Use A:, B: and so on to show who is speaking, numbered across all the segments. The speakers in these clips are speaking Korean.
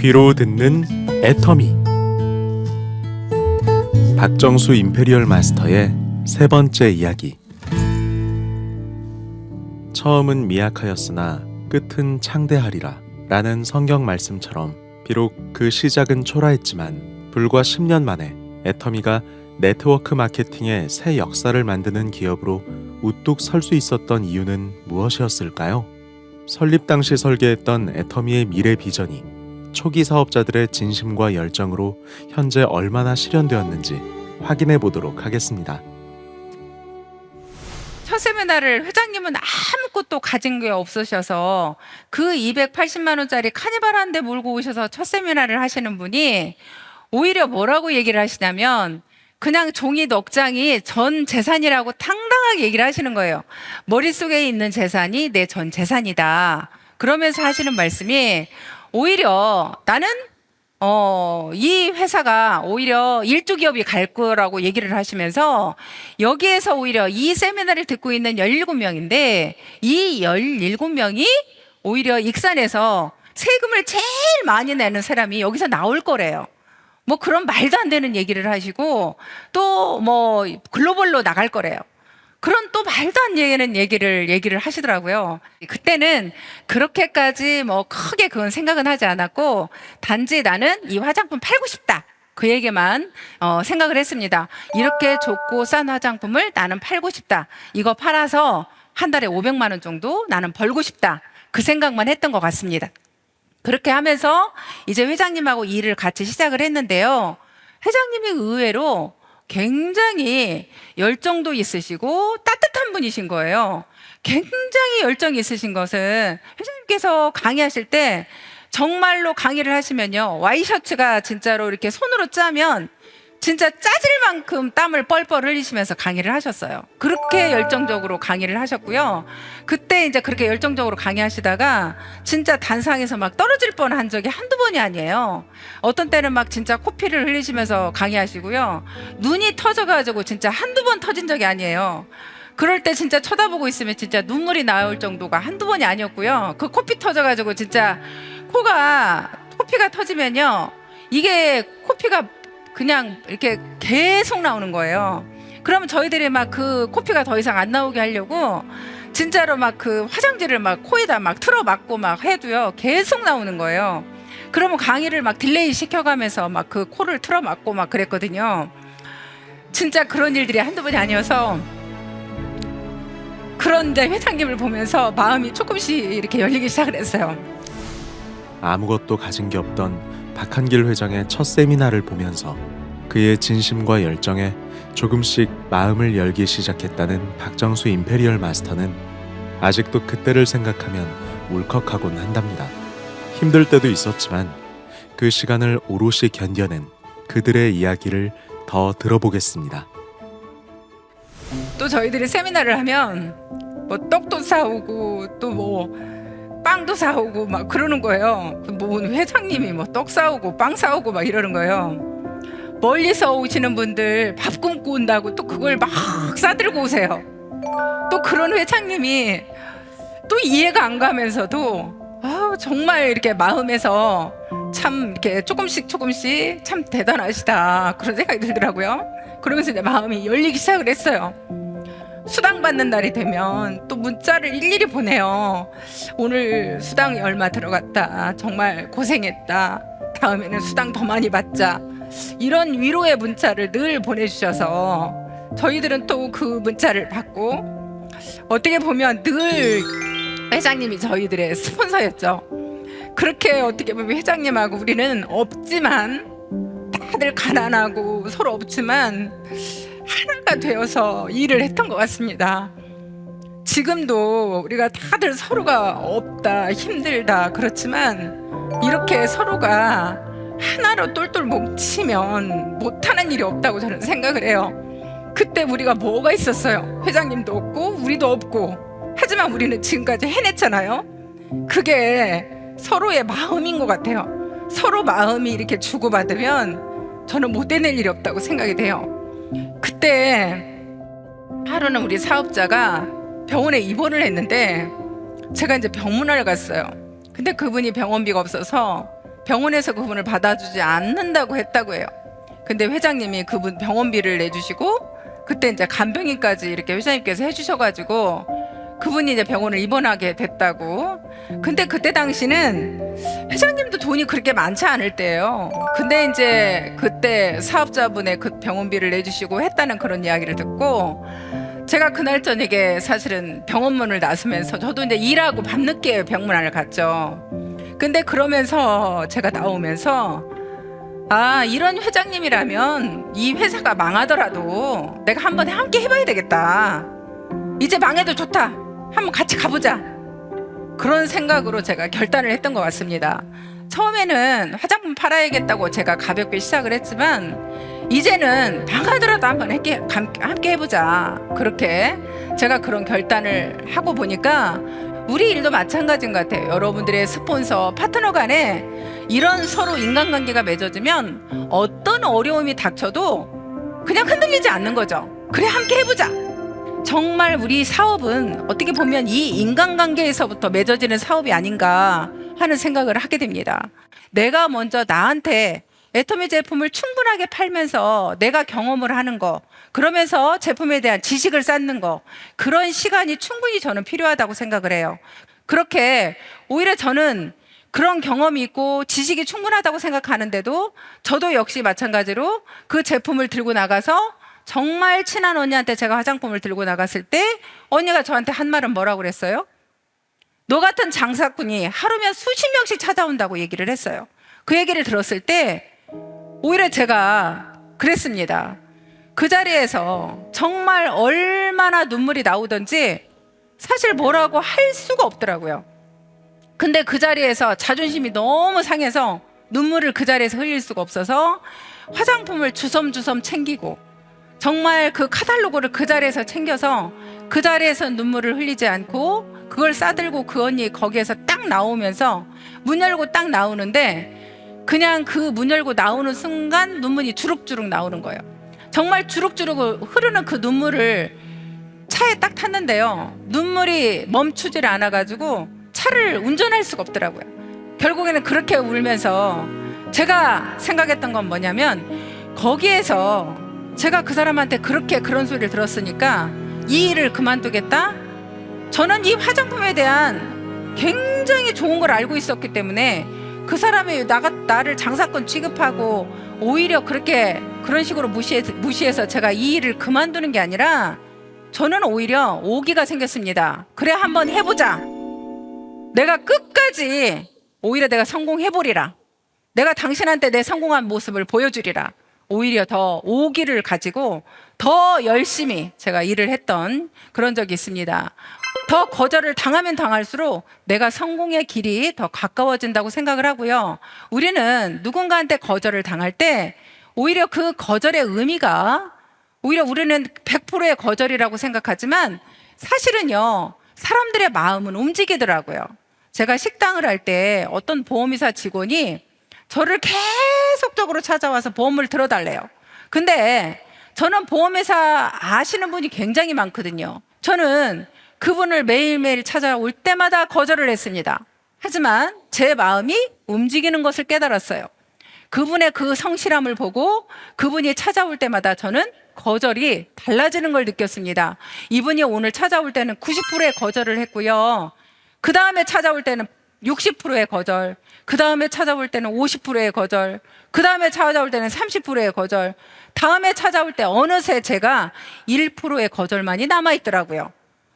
A: 귀로 듣는 애터미. 박정수 임페리얼 마스터의 세 번째 이야기. 처음은 미약하였으나 끝은 창대하리라 라는 성경 말씀처럼 비록 그 시작은 초라했지만 불과 10년 만에 애터미가 네트워크 마케팅의 새 역사를 만드는 기업으로 우뚝 설 수 있었던 이유는 무엇이었을까요? 설립 당시 설계했던 애터미의 미래 비전이 초기 사업자들의 진심과 열정으로 현재 얼마나 실현되었는지 확인해 보도록 하겠습니다.
B: 첫 세미나를 회장님은 아무것도 가진 게 없으셔서 그 280만 원짜리 카니발 한 대 몰고 오셔서 첫 세미나를 하시는 분이 오히려 뭐라고 얘기를 하시냐면 그냥 종이 넉 장이 전 재산이라고 당당하게 얘기를 하시는 거예요. 머릿속에 있는 재산이 내 전 재산이다. 그러면서 하시는 말씀이 오히려 나는 이 회사가 오히려 일조 기업이 갈 거라고 얘기를 하시면서 여기에서 오히려 이 세미나를 듣고 있는 17명인데 이 17명이 오히려 익산에서 세금을 제일 많이 내는 사람이 여기서 나올 거래요. 뭐 그런 말도 안 되는 얘기를 하시고 또 뭐 글로벌로 나갈 거래요. 그런 또 말도 안 되는 얘기를 하시더라고요. 그때는 그렇게까지 뭐 크게 그건 생각은 하지 않았고 단지 나는 이 화장품 팔고 싶다. 그 얘기만 생각을 했습니다. 이렇게 좋고 싼 화장품을 나는 팔고 싶다. 이거 팔아서 한 달에 500만 원 정도 나는 벌고 싶다. 그 생각만 했던 것 같습니다. 그렇게 하면서 이제 회장님하고 일을 같이 시작을 했는데요. 회장님이 의외로 굉장히 열정도 있으시고 따뜻한 분이신 거예요. 굉장히 열정이 있으신 것은 회장님께서 강의하실 때 정말로 강의를 하시면요. 와이셔츠가 진짜로 이렇게 손으로 짜면 진짜 짜질 만큼 땀을 뻘뻘 흘리시면서 강의를 하셨어요. 그렇게 열정적으로 강의를 하셨고요. 그때 이제 그렇게 열정적으로 강의하시다가 진짜 단상에서 막 떨어질 뻔한 적이 한두 번이 아니에요. 어떤 때는 막 진짜 코피를 흘리시면서 강의하시고요. 눈이 터져가지고 진짜 한두 번 터진 적이 아니에요. 그럴 때 진짜 쳐다보고 있으면 진짜 눈물이 나올 정도가 한두 번이 아니었고요. 그 코피 터져가지고 진짜 코피가 터지면요. 이게 코피가 그냥 이렇게 계속 나오는 거예요. 그러면 저희들이 막 그 코피가 더 이상 안 나오게 하려고 진짜로 막 그 화장지를 막 코에다 막 틀어 막고 막 해도요. 계속 나오는 거예요. 그러면 강의를 막 딜레이 시켜가면서 막 그 코를 틀어 막고 막 그랬거든요. 진짜 그런 일들이 한두 번이 아니어서 그런데 회장님을 보면서 마음이 조금씩 이렇게 열리기 시작을 했어요.
A: 아무것도 가진 게 없던 박한길 회장의 첫 세미나를 보면서 그의 진심과 열정에 조금씩 마음을 열기 시작했다는 박정수 임페리얼 마스터는 아직도 그때를 생각하면 울컥하곤 한답니다. 힘들 때도 있었지만 그 시간을 오롯이 견뎌낸 그들의 이야기를 더 들어보겠습니다.
B: 또 저희들이 세미나를 하면 뭐 떡도 사오고 또 뭐 빵도 사오고 막 그러는 거예요. 뭐 회장님이 뭐 떡 사오고 빵 사오고 막 이러는 거예요. 멀리서 오시는 분들 밥 굶고 온다고 또 그걸 막 싸들고 오세요. 또 그런 회장님이 또 이해가 안 가면서도 정말 이렇게 마음에서 참 이렇게 조금씩 참 대단하시다 그런 생각이 들더라고요. 그러면서 이제 마음이 열리기 시작을 했어요. 수당 받는 날이 되면 또 문자를 일일이 보내요. 오늘 수당이 얼마 들어갔다. 정말 고생했다. 다음에는 수당 더 많이 받자. 이런 위로의 문자를 늘 보내주셔서 저희들은 또 그 문자를 받고 어떻게 보면 늘 회장님이 저희들의 스폰서였죠. 그렇게 어떻게 보면 회장님하고 우리는 없지만 다들 가난하고 서로 없지만 하나가 되어서 일을 했던 것 같습니다. 지금도 우리가 다들 서로가 없다, 힘들다 그렇지만 이렇게 서로가 하나로 똘똘 뭉치면 못하는 일이 없다고 저는 생각을 해요. 그때 우리가 뭐가 있었어요? 회장님도 없고 우리도 없고 하지만 우리는 지금까지 해냈잖아요. 그게 서로의 마음인 것 같아요. 서로 마음이 이렇게 주고받으면 저는 못 해낼 일이 없다고 생각이 돼요. 그때 하루는 우리 사업자가 병원에 입원을 했는데 제가 이제 병문안을 갔어요. 근데 그분이 병원비가 없어서 병원에서 그분을 받아주지 않는다고 했다고 해요. 근데 회장님이 그분 병원비를 내주시고 그때 이제 간병인까지 이렇게 회장님께서 해주셔가지고 그분이 이제 병원을 입원하게 됐다고. 근데 그때 당시는 회장님도 돈이 그렇게 많지 않을 때예요. 근데 이제 그때 사업자분의 그 병원비를 내주시고 했다는 그런 이야기를 듣고 제가 그날 저녁에 사실은 병원문을 나서면서 저도 이제 일하고 밤늦게 병문안을 갔죠. 근데 그러면서 제가 나오면서 아, 이런 회장님이라면 이 회사가 망하더라도 내가 한번 함께 해봐야 되겠다. 이제 망해도 좋다. 한번 같이 가보자. 그런 생각으로 제가 결단을 했던 것 같습니다. 처음에는 화장품 팔아야겠다고 제가 가볍게 시작을 했지만 이제는 망하더라도 한번 함께 해보자. 그렇게 제가 그런 결단을 하고 보니까 우리 일도 마찬가지인 것 같아요. 여러분들의 스폰서, 파트너 간에 이런 서로 인간관계가 맺어지면 어떤 어려움이 닥쳐도 그냥 흔들리지 않는 거죠. 그래, 함께 해보자. 정말 우리 사업은 어떻게 보면 이 인간관계에서부터 맺어지는 사업이 아닌가 하는 생각을 하게 됩니다. 내가 먼저 나한테 애터미 제품을 충분하게 팔면서 내가 경험을 하는 거, 그러면서 제품에 대한 지식을 쌓는 거, 그런 시간이 충분히 저는 필요하다고 생각을 해요. 그렇게 오히려 저는 그런 경험이 있고 지식이 충분하다고 생각하는데도 저도 역시 마찬가지로 그 제품을 들고 나가서 정말 친한 언니한테 제가 화장품을 들고 나갔을 때 언니가 저한테 한 말은 뭐라고 그랬어요? 너 같은 장사꾼이 하루면 수십 명씩 찾아온다고 얘기를 했어요. 그 얘기를 들었을 때 오히려 제가 그랬습니다. 그 자리에서 정말 얼마나 눈물이 나오던지 사실 뭐라고 할 수가 없더라고요. 근데 그 자리에서 자존심이 너무 상해서 눈물을 그 자리에서 흘릴 수가 없어서 화장품을 주섬주섬 챙기고 정말 그 카탈로그를 그 자리에서 챙겨서 그 자리에서 눈물을 흘리지 않고 그걸 싸들고 그 언니 거기에서 딱 나오면서 문 열고 딱 나오는데 그냥 그 문 열고 나오는 순간 눈물이 주룩주룩 나오는 거예요. 정말 주룩주룩 흐르는 그 눈물을 차에 딱 탔는데요. 눈물이 멈추질 않아가지고 차를 운전할 수가 없더라고요. 결국에는 그렇게 울면서 제가 생각했던 건 뭐냐면 거기에서 제가 그 사람한테 그런 소리를 들었으니까 이 일을 그만두겠다? 저는 이 화장품에 대한 굉장히 좋은 걸 알고 있었기 때문에 그 사람이 나를 장사꾼 취급하고 오히려 그런 식으로 무시해서 제가 이 일을 그만두는 게 아니라 저는 오히려 오기가 생겼습니다. 그래, 한번 해보자. 내가 끝까지 오히려 내가 성공해보리라. 내가 당신한테 내 성공한 모습을 보여주리라. 오히려 더 오기를 가지고 더 열심히 제가 일을 했던 그런 적이 있습니다. 더 거절을 당하면 당할수록 내가 성공의 길이 더 가까워진다고 생각을 하고요. 우리는 누군가한테 거절을 당할 때 오히려 그 거절의 의미가 오히려 우리는 100%의 거절이라고 생각하지만 사실은요, 사람들의 마음은 움직이더라고요. 제가 식당을 할 때 어떤 보험회사 직원이 저를 계속적으로 찾아와서 보험을 들어달래요. 근데 저는 보험회사 아시는 분이 굉장히 많거든요. 저는 그분을 매일매일 찾아올 때마다 거절을 했습니다. 하지만 제 마음이 움직이는 것을 깨달았어요. 그분의 그 성실함을 보고 그분이 찾아올 때마다 저는 거절이 달라지는 걸 느꼈습니다. 이분이 오늘 찾아올 때는 90%의 거절을 했고요. 그 다음에 찾아올 때는 60%의 거절, 그 다음에 찾아올 때는 50%의 거절, 그 다음에 찾아올 때는 30%의 거절, 다음에 찾아올 때 어느새 제가 1%의 거절만이 남아있더라고요.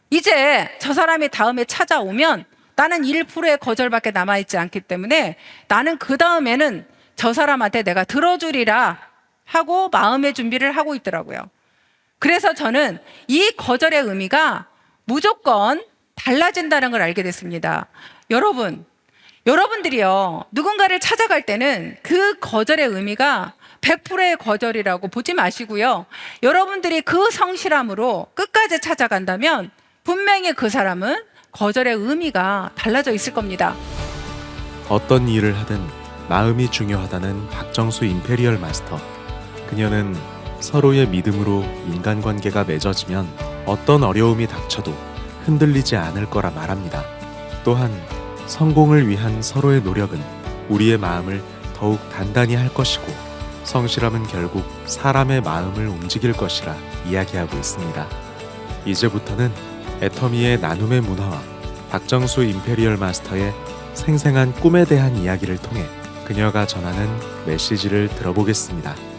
B: 이제 저 사람이 다음에 찾아오면 나는 1%의 거절밖에 남아있지 않기 때문에 나는 그 다음에는 저 사람한테 내가 들어주리라 하고 마음의 준비를 하고 있더라고요. 그래서 저는 이 거절의 의미가 무조건 달라진다는 걸 알게 됐습니다. 여러분들이요, 누군가를 찾아갈 때는 그 거절의 의미가 100%의 거절이라고 보지 마시고요. 여러분들이 그 성실함으로 끝까지 찾아간다면 분명히 그 사람은 거절의 의미가 달라져 있을 겁니다.
A: 어떤 일을 하든 마음이 중요하다는 박정수 임페리얼 마스터. 그녀는 서로의 믿음으로 인간관계가 맺어지면 어떤 어려움이 닥쳐도 흔들리지 않을 거라 말합니다. 또한 성공을 위한 서로의 노력은 우리의 마음을 더욱 단단히 할 것이고 성실함은 결국 사람의 마음을 움직일 것이라 이야기하고 있습니다. 이제부터는 애터미의 나눔의 문화와 박정수 임페리얼 마스터의 생생한 꿈에 대한 이야기를 통해 그녀가 전하는 메시지를 들어보겠습니다.